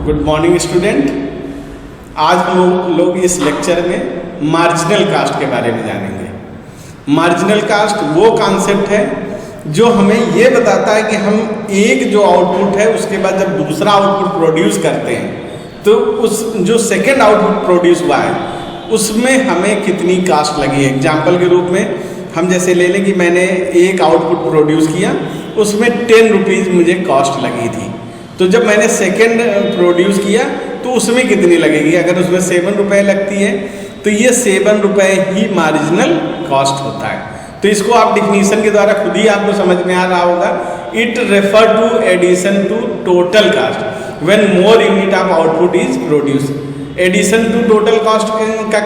Good morning student. आज हम लोग इस लेक्चर में मार्जिनल कास्ट के बारे में जानेंगे। मार्जिनल कास्ट वो कॉन्सेप्ट है जो हमें ये बताता है कि हम एक जो आउटपुट है उसके बाद जब दूसरा आउटपुट प्रोड्यूस करते हैं तो उस जो सेकेंड आउटपुट प्रोड्यूस हुआ है उसमें हमें कितनी कास्ट लगी है। एग्जाम्पल के रूप में हम जैसे ले लें कि मैंने एक आउटपुट प्रोड्यूस किया, उसमें 10 रुपीज़ मुझे कॉस्ट लगी थी। तो जब मैंने सेकेंड प्रोड्यूस किया तो उसमें कितनी लगेगी? अगर उसमें 7 रुपये लगती है तो ये 7 रुपये ही मार्जिनल कॉस्ट होता है। तो इसको आप डिफिनीशन के द्वारा खुद ही आपको समझ में आ रहा होगा। It refer to addition to total cost when more unit of output is produce. Addition to total cost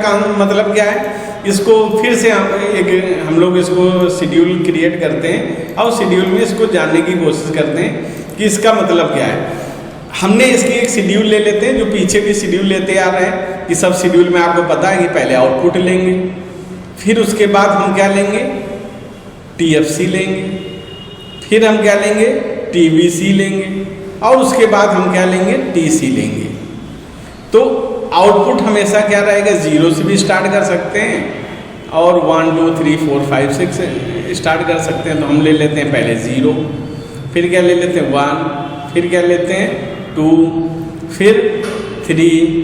का मतलब क्या है? इसको फिर से हम लोग इसको शेड्यूल क्रिएट करते हैं और शेड्यूल में इसको जानने की कोशिश करते हैं कि इसका मतलब क्या है। हमने इसकी एक शेड्यूल ले लेते हैं जो पीछे भी शेड्यूल लेते आ रहे हैं कि सब शेड्यूल में आपको पता है कि पहले आउटपुट लेंगे, फिर उसके बाद हम क्या लेंगे? TFC लेंगे, फिर हम क्या लेंगे? TBC लेंगे और उसके बाद हम क्या लेंगे? TC लेंगे। तो आउटपुट हमेशा क्या रहेगा? 0 से भी स्टार्ट कर सकते हैं और 1 2 3 4 5 6 से स्टार्ट कर सकते हैं। तो हम ले लेते हैं पहले 0, फिर क्या ले लेते हैं 1, फिर क्या लेते हैं 2, फिर 3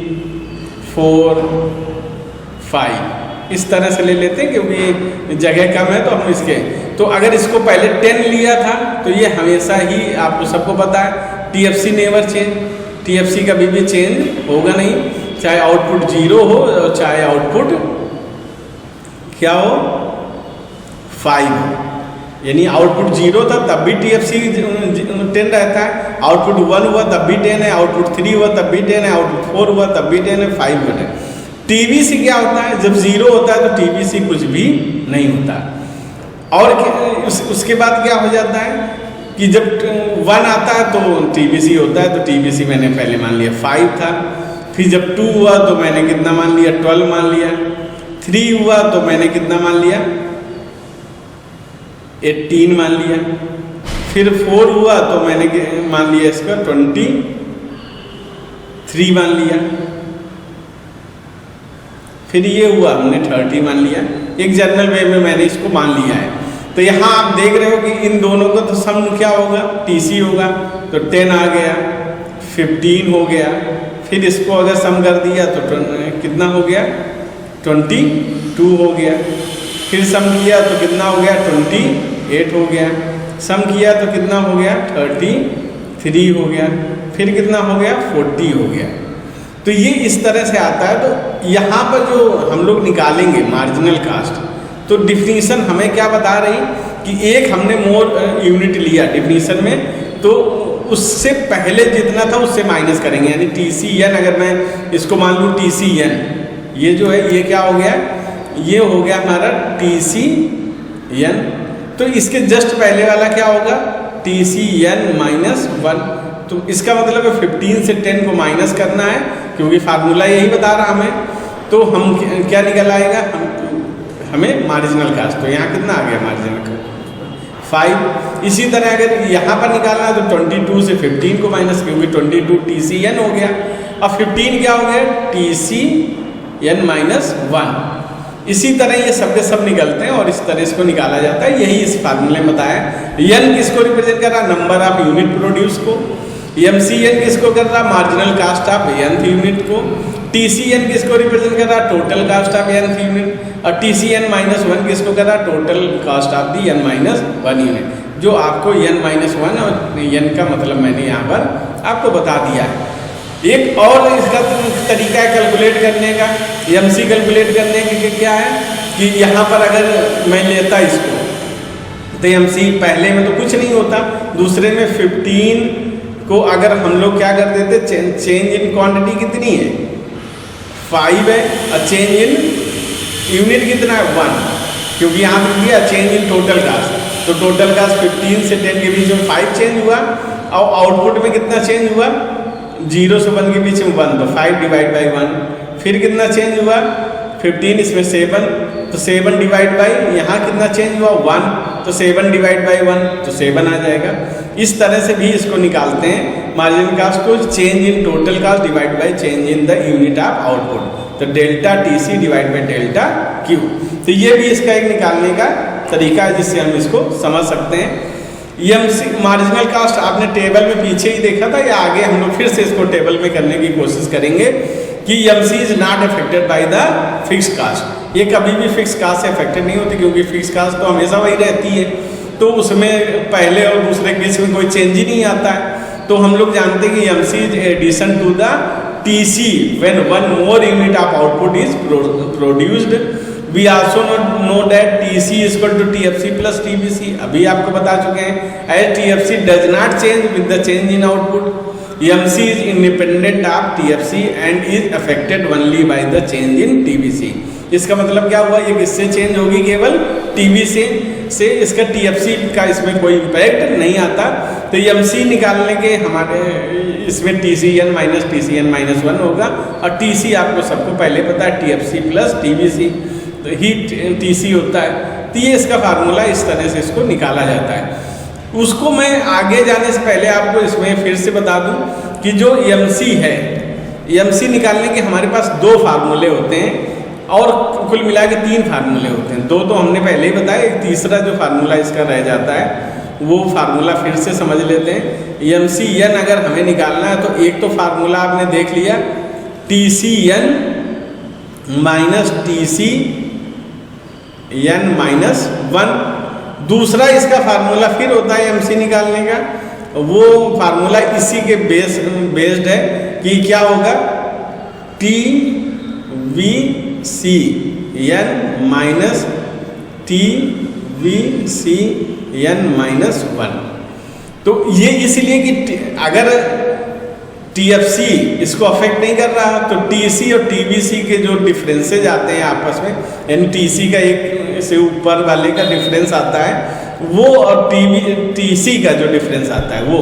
4 5 इस तरह से ले लेते हैं क्योंकि जगह कम है तो हम इसके। तो अगर इसको पहले 10 लिया था तो ये हमेशा ही आपको सबको पता है TFC नेवर चेंज। TFC कभी भी चेंज होगा नहीं, चाहे आउटपुट 0 हो और चाहे आउटपुट क्या हो 5 हो। यानी आउटपुट 0 था तब भी TFC 10 रहता है, आउटपुट 1 हुआ तब भी 10 है, आउटपुट 3 हुआ तब भी 10 है, आउटपुट 4 हुआ तब भी 10 है, 5 हुआ 10। TBC क्या होता है? जब 0 होता है तो TBC कुछ भी नहीं होता। और उसके बाद क्या हो जाता है कि जब 1 आता है तो TBC होता है। तो TBC मैंने पहले मान लिया 5 था, फिर जब 2 हुआ तो मैंने कितना मान लिया? 12 मान लिया। 3 हुआ तो मैंने कितना मान लिया? 18 मान लिया। फिर 4 हुआ तो मैंने मान लिया इसका 23 मान लिया। फिर ये हुआ हमने 30 मान लिया। एक जनरल वे में मैंने इसको मान लिया है। तो यहाँ आप देख रहे हो कि इन दोनों का तो सम क्या होगा? TC होगा। तो 10 आ गया, 15 हो गया, फिर इसको अगर सम कर दिया तो कितना हो गया? 22 हो गया। फिर सम किया तो कितना हो गया? 28 हो गया। सम किया तो कितना हो गया? 33 हो गया। फिर कितना हो गया? 40 हो गया। तो ये इस तरह से आता है। तो यहाँ पर जो हम लोग निकालेंगे मार्जिनल कास्ट, तो डिफिनीशन हमें क्या बता रही कि एक हमने मोर यूनिट लिया डिफिनीशन में, तो उससे पहले जितना था उससे माइनस करेंगे। यानी TCN, अगर मैं इसको मान लूँ TCN, ये जो है ये क्या हो गया? ये हो गया हमारा TCN। तो इसके जस्ट पहले वाला क्या होगा? TCN -1। तो इसका मतलब है 15 से 10 को माइनस करना है क्योंकि फार्मूला यही बता रहा हमें। तो हम क्या निकल आएगा? हमें मार्जिनल कास्ट। तो यहाँ कितना आ गया मार्जिनल कास्ट? 5। इसी तरह अगर यहाँ पर निकालना है तो 22 से 15 को माइनस, क्योंकि 22 TCN हो गया और 15 क्या हो गया? TCN -1। इसी तरह ये सब के सब निकलते हैं और इस तरह इसको निकाला जाता है। यही इस फार्मूले में बताया। N किसको रिप्रेजेंट कर रहा? नंबर ऑफ यूनिट प्रोड्यूस को। MCN किसको कर रहा? Marginal cast of nth unit को। TCN किसको रिप्रेजेंट कर रहा? Total cast of nth unit. और TCN -1 किसको कर रहा? Total cast of the N-1 unit. जो आपको N-1 और N का मतलब मैंने यहाँ पर आपको बता दिया है। एक और इसका तरीका है कैलकुलेट करने का, MC कैलकुलेट करने के क्या है कि यहाँ पर अगर मैं लेता इसको तो MC पहले में तो कुछ नहीं होता, दूसरे में 15 को अगर हम लोग क्या कर देते? चेंज इन क्वांटिटी कितनी है? 5 है और चेंज इन यूनिट कितना है? 1। क्योंकि यहाँ पर दिया चेंज इन टोटल कास्ट। तो टोटल कास्ट 15 से 10 के बीच में 5 चेंज हुआ और आउटपुट में कितना चेंज हुआ? 0 से 1 के बीच में 1, तो 5 डिवाइड बाई 1। फिर कितना चेंज हुआ? 15, इसमें 7, तो 7 डिवाइड बाई यहाँ कितना चेंज हुआ? 1। तो 7 डिवाइड बाई 1 तो 7 आ जाएगा। इस तरह से भी इसको निकालते हैं मार्जिनल कास्ट को, change in total cost divide by change in the unit of output, तो delta TC divide by delta Q। तो ये भी इसका एक निकालने का तरीका है जिससे हम इसको समझ सकते हैं। EMC मार्जिनल कास्ट आपने टेबल में पीछे ही देखा था, या आगे हम लोग फिर से इसको टेबल में करने की कोशिश करेंगे कि EMC is not affected by the fix cost. ये कभी भी फिक्स कास्ट से अफेक्टेड नहीं होती, क्योंकि फिक्स कास्ट तो हमेशा वही रहती है, तो उसमें पहले और दूसरे के बीच में कोई चेंज ही नहीं आता है। तो हम लोग जानते हैं कि EMC is addition to the TC when one more unit of output is produced. We also know that TC is equal to TFC plus TBC। अभी आपको बता चुके हैं, as TFC does not change with the change in output, EMC is independent of TFC and is affected only by the change in TBC। इसका मतलब क्या हुआ, ये किससे चेंज होगी, केवल TBC से, इसका TFC का इसमें कोई इम्पैक्ट नहीं आता। तो EMC निकालने के हमारे इसमें TCN माइनस TCN माइनस 1 होगा, और TC आपको सबको पहले पता है TFC प्लस TBC, तो ही TC होता है। तो ये इसका फार्मूला, इस तरह से इसको निकाला जाता है। उसको मैं आगे जाने से पहले आपको इसमें फिर से बता दूं कि जो EMC है, EMC निकालने के हमारे पास 2 फार्मूले होते हैं, और कुल मिला के 3 फार्मूले होते हैं। 2 तो हमने पहले ही बताया, एक तीसरा जो फार्मूला इसका रह जाता है वो फार्मूला फिर से समझ लेते हैं। EMCN अगर हमें निकालना है तो एक तो फार्मूला आपने देख लिया, TCN माइनस TCN माइनस 1। दूसरा इसका फार्मूला फिर होता है EMC निकालने का, वो फार्मूला इसी के बेस्ड है कि क्या होगा, TVCN माइनस TVCN माइनस 1। तो ये इसलिए कि अगर TFC इसको अफेक्ट नहीं कर रहा, तो TC और TBC के जो डिफरेंसेज आते हैं आपस में, यानी TC का एक से ऊपर वाले का डिफरेंस आता है वो, और TC का जो डिफरेंस आता है वो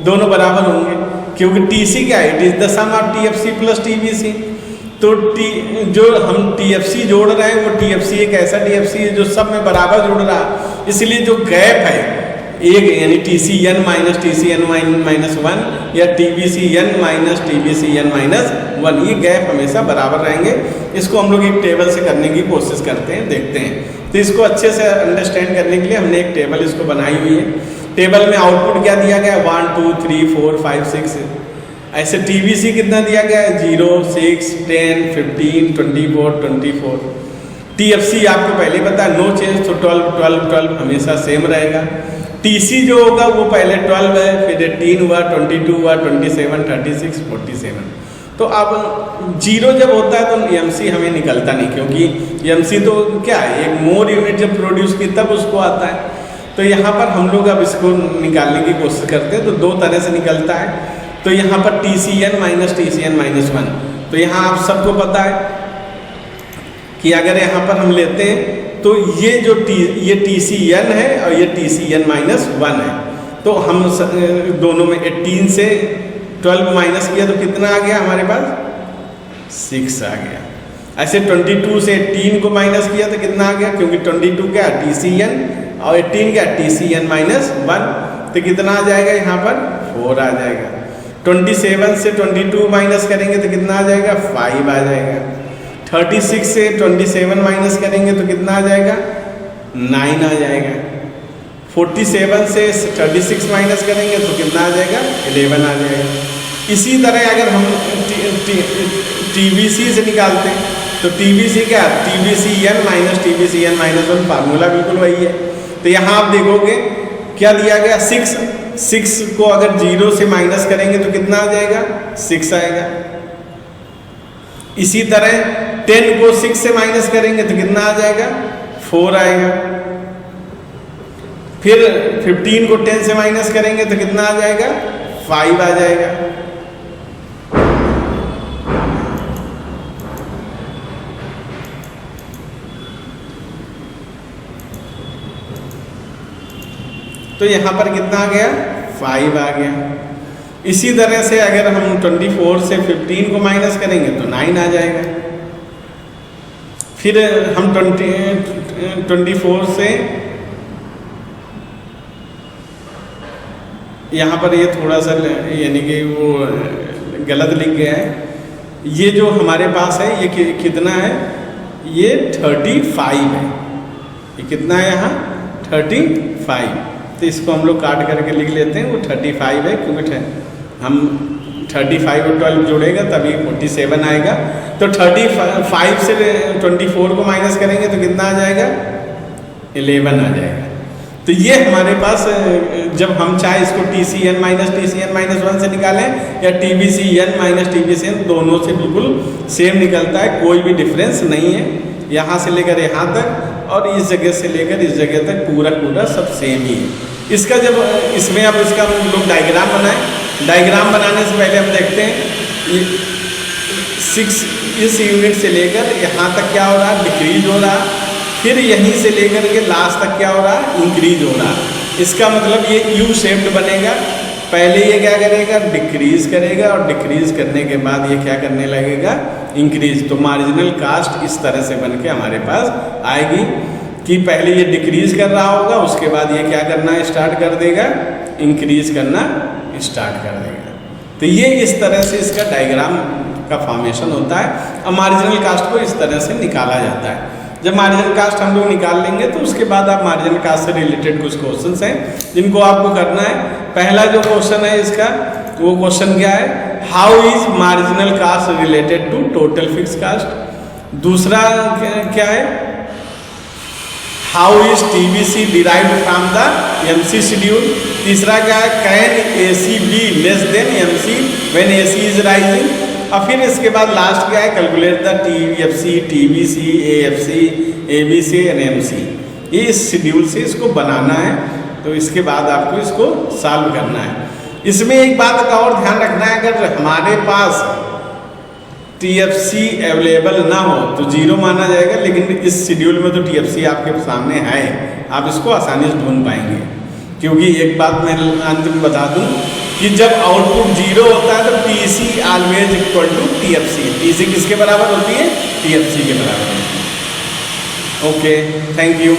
दोनों बराबर होंगे, क्योंकि TC क्या है, it is the sum of TFC plus TBC। तो जो हम TFC जोड़ रहे हैं वो TFC एक ऐसा TFC है जो सब में बराबर जुड़ रहा है, इसलिए जो गैप है एक, यानी TCN माइनस TCN माइनस 1 या TBCN माइनस TBCN माइनस 1, ये गैप हमेशा बराबर रहेंगे। इसको हम लोग एक टेबल से करने की कोशिश करते हैं, देखते हैं। तो इसको अच्छे से अंडरस्टैंड करने के लिए हमने एक टेबल इसको बनाई हुई है। टेबल में आउटपुट क्या दिया गया है, 1 2 3 4 5 6। ऐसे TBC कितना दिया गया है, 0 6 10 15 24 24। TFC आपको पहले पता है, नो चेंज, तो 12 12 12 हमेशा सेम रहेगा। TC जो होगा वो पहले 12 है, फिर 18 हुआ, 22 हुआ, 27 36 47। तो अब 0 जब होता है तो EMC हमें निकलता नहीं, क्योंकि EMC तो क्या है, एक मोर यूनिट जब प्रोड्यूस की तब उसको आता है। तो यहाँ पर हम लोग अब इसको निकालने की कोशिश करते हैं, तो 2 तरह से निकलता है। तो यहाँ पर TCN माइनस TCN माइनस 1, तो यहाँ आप सबको पता है कि अगर यहाँ पर हम लेते हैं तो ये जो ये TCN है और ये TCN माइनस 1 है, तो हम दोनों में 18 से 12 माइनस किया तो कितना आ गया हमारे पास, 6 आ गया। ऐसे 22 से 18 को माइनस किया तो कितना आ गया, क्योंकि 22 क्या TCN और 18 क्या TCN माइनस 1, तो कितना आ जाएगा यहाँ पर 4 आ जाएगा। 27 से 22 माइनस करेंगे तो कितना आ जाएगा, 5 आ जाएगा। 36 से 27 माइनस करेंगे तो कितना आ जाएगा, 9 आ जाएगा। 47 से 36 माइनस करेंगे तो कितना आ जाएगा, 11 आ जाएगा। इसी तरह अगर हम TBC से निकालते हैं तो TBC क्या, TBCN minus TBCN minus 1, formula बिल्कुल वही है। तो यहाँ आप देखोगे क्या दिया गया, 6 को अगर 0 से माइनस करेंगे तो कितना आ जाएगा, 6 आएगा। इसी तरह 10 को 6 से माइनस करेंगे तो कितना आ जाएगा, 4 आएगा। फिर 15 को 10 से माइनस करेंगे तो कितना आ जाएगा, 5 आ जाएगा। तो यहाँ पर कितना आ गया, 5 आ गया। इसी तरह से अगर हम 24 से 15 को माइनस करेंगे तो 9 आ जाएगा। फिर हम 24 से यहाँ पर ये थोड़ा सा यानी कि वो गलत लिख गया है। ये जो हमारे पास है ये कितना है, ये 35 है। ये कितना है यहाँ 35। तो इसको हम लोग काट करके लिख लेते हैं, वो 35 है, क्योंकि हम 35 और 12 जोड़ेगा तभी 47 आएगा। तो 35 से 24 को माइनस करेंगे तो कितना आ जाएगा, 11 आ जाएगा। तो ये हमारे पास जब हम चाहे इसको TCN माइनस 1 से निकालें या TBCN माइनस TBCN, दोनों से बिल्कुल सेम निकलता है, कोई भी डिफरेंस नहीं है। यहाँ से लेकर यहाँ तक और इस जगह से लेकर इस जगह तक पूरा सब सेम ही है। इसका जब इसमें अब इसका हम लोग डायग्राम बनाएं, डायग्राम बनाने से पहले हम देखते हैं ये 6 इस यूनिट से लेकर यहाँ तक क्या हो रहा है, डिक्रीज हो रहा है। फिर यहीं से लेकर के लास्ट तक क्या हो रहा है, इंक्रीज हो रहा है। इसका मतलब ये यू शेप्ड बनेगा। पहले ये क्या करेगा, डिक्रीज करेगा और डिक्रीज करने के बाद ये क्या करने लगेगा, इंक्रीज। तो मार्जिनल कास्ट इस तरह से बन के हमारे पास आएगी कि पहले ये डिक्रीज कर रहा होगा, उसके बाद ये क्या करना स्टार्ट कर देगा, इंक्रीज करना स्टार्ट कर देगा। तो ये इस तरह से इसका डायग्राम का फॉर्मेशन होता है और मार्जिनल कास्ट को इस तरह से निकाला जाता है। जब मार्जिनल कास्ट हम लोग निकाल लेंगे तो उसके बाद आप मार्जिनल कास्ट से रिलेटेड कुछ क्वेश्चंस हैं जिनको आपको करना है। पहला जो क्वेश्चन है इसका, वो क्वेश्चन क्या है, how is marginal cost related to total fix cost. दूसरा क्या है, how is TBC derived from the MC schedule. तीसरा क्या है, can AC be less than MC when AC is rising. और फिर इसके बाद लास्ट क्या है, calculate the TFC TBC AFC ABC and MC। ये इस शेड्यूल से इसको बनाना है, तो इसके बाद आपको इसको सॉल्व करना है। इसमें एक बात का और ध्यान रखना है, अगर हमारे पास TFC अवेलेबल ना हो तो 0 माना जाएगा, लेकिन इस शेड्यूल में तो TFC आपके सामने है, आप इसको आसानी से ढूंढ पाएंगे। क्योंकि एक बात मैं अंत में बता दूं कि जब आउटपुट 0 होता है तो TC always equal to TFC। TC किसके बराबर होती है, TFC के बराबर होती है। Okay, thank you.